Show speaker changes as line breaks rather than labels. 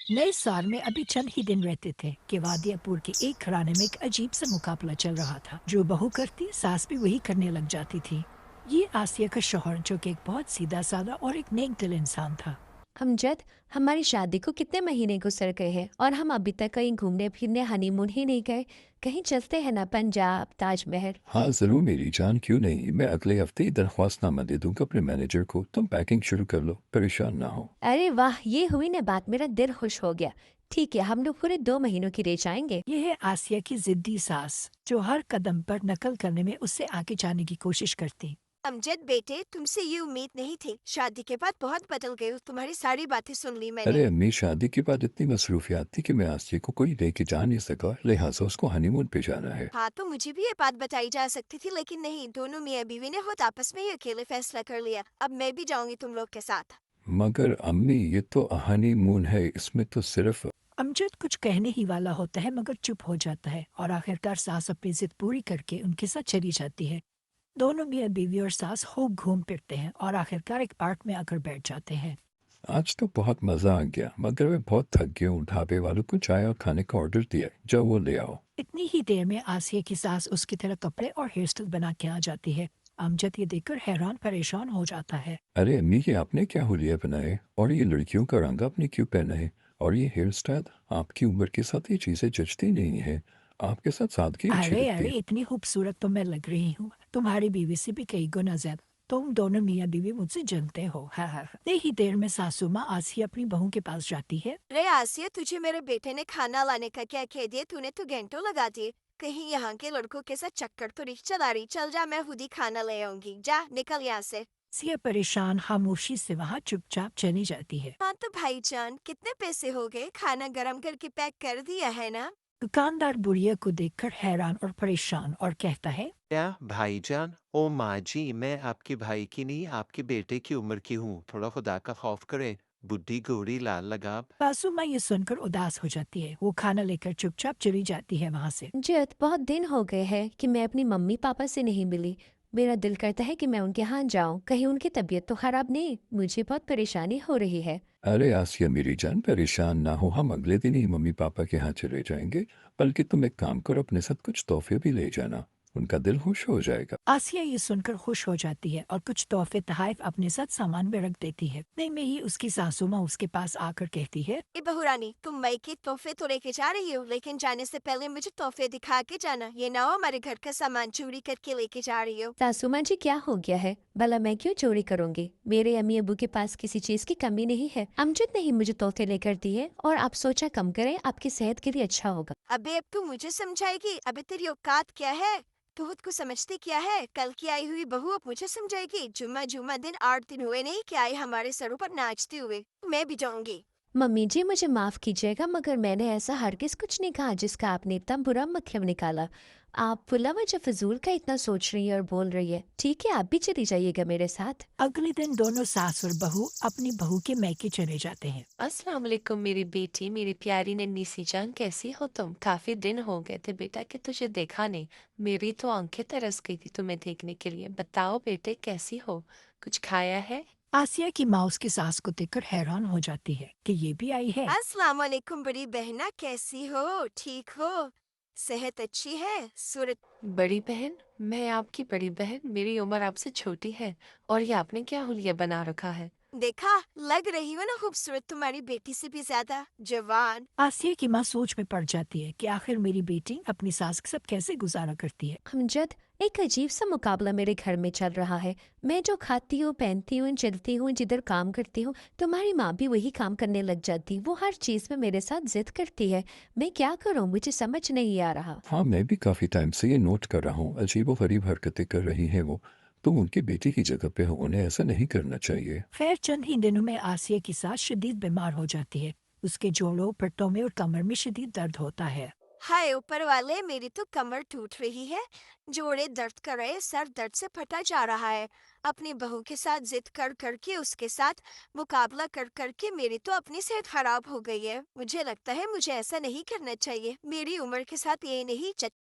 नए साल में अभी चंद ही दिन रहते थे कि वादियापुर के एक घराने में एक अजीब सा मुकाबला चल रहा था। जो बहू करती सास भी वही करने लग जाती थी। ये आसिया का शौहर जो कि एक बहुत सीधा साधा और एक नेक दिल इंसान था।
अमजद, हमारी शादी को कितने महीने गुजर गए हैं और हम अभी तक कहीं घूमने फिरने हनीमून ही नहीं गए। कहीं चलते हैं ना, पंजाब, ताजमहल।
हाँ ज़रूर मेरी जान, क्यों नहीं। मैं अगले हफ्ते ही दरख्वास्तनामा दे दूंगा अपने मैनेजर को। तुम पैकिंग शुरू कर लो, परेशान ना हो।
अरे वाह, ये हुई ना बात, मेरा दिल खुश हो गया। ठीक है, हम लोग पूरे 2 महीनों की रह जाएंगे।
ये है आसिया की जिद्दी सास जो हर कदम पर नकल करने में उससे आगे जाने की कोशिश करती।
अमजद बेटे, तुमसे ये उम्मीद नहीं थी। शादी के बाद बहुत बदल गए हो। तुम्हारी सारी बातें सुन ली मैंने।
अरे अम्मी, शादी के बाद इतनी मसरूफियात थी कि मैं आसिया को कोई लेके जा नहीं सका, लिहाजा उसको हनीमून पे जाना है।
हाँ, तो मुझे भी ये बात बताई जा सकती थी, लेकिन नहीं, दोनों मियाँ बीवी ने खुद आपस में ही अकेले फैसला कर लिया। अब मैं भी जाऊंगी तुम लोग के साथ।
मगर अम्मी, ये तो हनीमून है, इसमें तो सिर्फ।
अमजद कुछ कहने ही वाला होता है मगर चुप हो जाता है और आखिरकार सास अपनी जिद पूरी करके उनके साथ चली जाती है। दोनों मियाँ बीवी और सास खूब घूम फिरते हैं और आखिरकार एक पार्क में आकर बैठ जाते हैं।
आज तो बहुत मज़ा आ गया, मगर मैं बहुत थक गया हूँ। ढाबे वालों को चाय और खाने का ऑर्डर दिया है, जाओ वो ले आओ।
इतनी ही देर में आसिया की सास उसकी तरह कपड़े और हेयर स्टाइल बना के आ जाती है। अमजद ये देखकर हैरान परेशान हो जाता है।
अरे अम्मी, ये आपने क्या हुलिया बनाए, और ये लड़कियों का रंग आपने क्यों पहना है, और ये हेयर स्टाइल। आपकी उम्र के साथ ये चीज़ें जचती नहीं है। आपके साथ सादगी अच्छी
अरे
लगती
अरे,
है।
इतनी खूबसूरत तो मैं लग रही हूँ, तुम्हारी बीवी से भी कई गुना ज्यादा। तुम दोनों मियाँ बीवी मुझसे जलते हो। हाँ हाँ। इतनी ही देर में सासू माँ आसिया अपनी बहू के पास जाती है।
रे आसिया, तुझे मेरे बेटे ने खाना लाने का क्या कह दिया? तूने तो घंटों लगा दिए। कहीं यहाँ के लड़कों के साथ चक्कर तो नहीं चला रही? चल जा, मैं खुद ही खाना ले आऊंगी। जा, निकल यहाँ से।
आसिया परेशान खामोशी से वहाँ चुपचाप चली जाती है।
हाँ तो भाईजान, कितने पैसे हो गए? खाना गरम करके पैक कर दिया है ना?
दुकानदार बुढ़िया को देखकर हैरान और परेशान और कहता है।
क्या भाईजान? ओ माँ जी, मैं आपके भाई की नहीं, आपके बेटे की उम्र की हूँ। थोड़ा खुदा का खौफ करे। बुढ़ी गोरी लाल लगाम।
सासू माँ ये सुनकर उदास हो जाती है। वो खाना लेकर चुपचाप चली जाती है वहाँ से।
अमजद, बहुत दिन हो गए हैं कि मैं अपनी मम्मी पापा से नहीं मिली। मेरा दिल करता है कि मैं उनके यहाँ जाऊं। कहीं उनकी तबीयत तो खराब नहीं? मुझे बहुत परेशानी हो रही है।
अरे आसिया मेरी जान, परेशान ना हो, हम अगले दिन ही मम्मी पापा के यहाँ चले जाएंगे। बल्कि तुम एक काम करो, अपने साथ कुछ तोहफे भी ले जाना, उनका दिल खुश हो जाएगा।
आसिया ये सुनकर खुश हो जाती है और कुछ तोहफे तहाइफ अपने साथ सामान में रख देती है। इतने में ही उसकी सासू माँ उसके पास आकर कहती है।
ए बहुरानी, तुम मई के तोहफे तो लेके जा रही हो, लेकिन जाने से पहले मुझे तोहफे दिखा के जाना। ये ना हो हमारे घर का सामान चोरी करके लेके जा रही हो।
सासू माँ जी, क्या हो गया है? भला मैं क्यों चोरी करूंगी? मेरे अम्मी अबू के पास किसी चीज की कमी नहीं है। अमजद ने ही मुझे तोहफे लेकर दिए और आप सोचा कम करें, आपकी सेहत के लिए अच्छा होगा।
अबे, अब तू मुझे समझाएगी? अबे तेरी औकात क्या है? तू खुद को समझती क्या है? कल की आई हुई बहू अब मुझे समझाएगी? जुम्मा जुम्मा दिन 8 दिन हुए नहीं कि आई हमारे सरों पर नाचते हुए। मैं भी जाऊंगी।
मम्मी जी, मुझे माफ कीजिएगा, मगर मैंने ऐसा हरगिज कुछ नहीं कहा जिसका आपने इतना बुरा मतलब निकाला। आप पुला वजह फजूल का इतना सोच रही है और बोल रही है। ठीक है, आप भी चली जाइएगा मेरे साथ।
अगले दिन दोनों सास और बहू अपनी बहू के मैके चले जाते हैं।
अस्सलाम वालेकुम मेरी बेटी, मेरी प्यारी नन्ही सी जान, कैसी हो तुम? काफी दिन हो गए थे बेटा कि तुझे देखा नहीं। मेरी तो आंखें तरस गई थी तुम्हें देखने के लिए। बताओ बेटे, कैसी हो? कुछ खाया है?
आसिया की माँ उसकी सास को देखकर हैरान हो जाती है कि ये भी आई है।
अस्सलाम वालेकुम बड़ी बहना, कैसी हो? ठीक हो? सेहत अच्छी है? सूरत।
बड़ी बहन? मैं आपकी बड़ी बहन? मेरी उम्र आपसे छोटी है। और ये आपने क्या हुलिया बना रखा है?
देखा, लग रही हो ना खूबसूरत, तुम्हारी बेटी से भी ज्यादा जवान।
आसिया की माँ सोच में पड़ जाती है कि आखिर मेरी बेटी अपनी सास के साथ कैसे गुजारा करती है।
अमजद, एक अजीब सा मुकाबला मेरे घर में चल रहा है। मैं जो खाती हूँ, पहनती हूँ, चलती हूँ, जिधर काम करती हूँ, तुम्हारी माँ भी वही काम करने लग जाती। वो हर चीज में मेरे साथ जिद करती है। मैं क्या करूँ, मुझे समझ नहीं आ रहा।
हाँ, मैं भी काफ़ी टाइम से ये नोट कर रहा हूँ, अजीब व गरीब हरकतें कर रही हैं वो। तुम उनकी बेटी की जगह पे हो, उन्हें ऐसा नहीं करना चाहिए।
खैर चंद ही दिनों में आसिया की सास शदीद बीमार हो जाती है। उसके जोड़ों, पट्टों में और कमर में शदीद दर्द होता है।
हाय ऊपर वाले, मेरी तो कमर टूट रही है। जोड़े दर्द कर रहे, सर दर्द से फटा जा रहा है। अपनी बहू के साथ जिद कर करके, उसके साथ मुकाबला कर करके मेरी तो अपनी सेहत खराब हो गई है। मुझे लगता है मुझे ऐसा नहीं करना चाहिए। मेरी उम्र के साथ ये नहीं